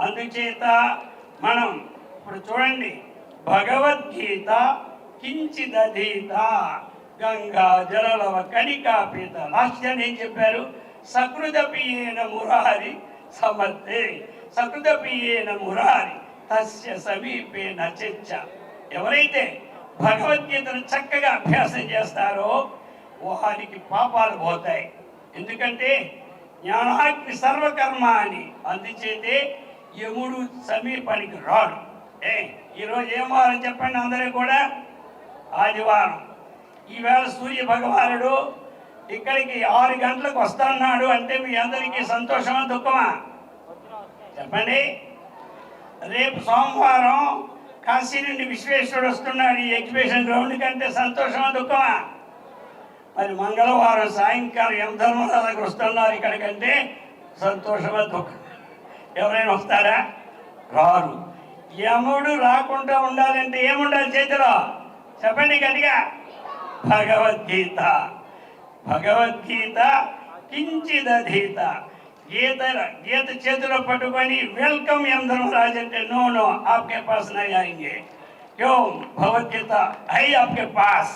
అందుచేత మనం ఇప్పుడు చూడండి, భగవద్గీత కించిదధీత గంగా జలలవ కణికాపీత. లాస్ట్ ఏం చెప్పారు? సకృదపియేన మురారి సమర్థే, సకృదపియేన మురారి తస్య సమీపేన చర్చ. ఎవరైతే భగవద్గీతను చక్కగా అభ్యాసం చేస్తారో వారికి పాపాలు పోతాయి. ఎందుకంటే జ్ఞానాగ్ని సర్వకర్మ అని. అందుచేతే యముడు సమీపానికి రాడు. ఈరోజు ఏం వారం చెప్పండి అందరూ కూడా? ఆదివారం. ఈవేళ సూర్య భగవానుడు ఇక్కడికి 6 గంటలకు వస్తున్నాడు అంటే మీ అందరికీ సంతోషమా దుఃఖమా చెప్పండి? రేపు సోమవారం కాశీ నుండి విశ్వేశ్వరుడు వస్తున్నాడు ఈ ఎగ్జిబిషన్ గ్రౌండ్ కంటే సంతోషమా దుఃఖమా? మరి మంగళవారం సాయంకాలం యమధర్మరాజుకు వస్తున్నారు ఇక్కడికంటే సంతోషమా దుఃఖం? ఎవరైనా వస్తారా? రారు. యముడు రాకుండా ఉండాలంటే ఏముండాలి చేతిలో చెప్పండి గట్టిగా? భగవద్గీత. భగవద్గీత కించిదధీత. గీత చేతిలో పట్టుకొని వెల్కమ్ యమధర్మరాజు అంటే नो नो आपके पास नहीं आएंगे. क्यों? भगवद्गीता है आपके पास.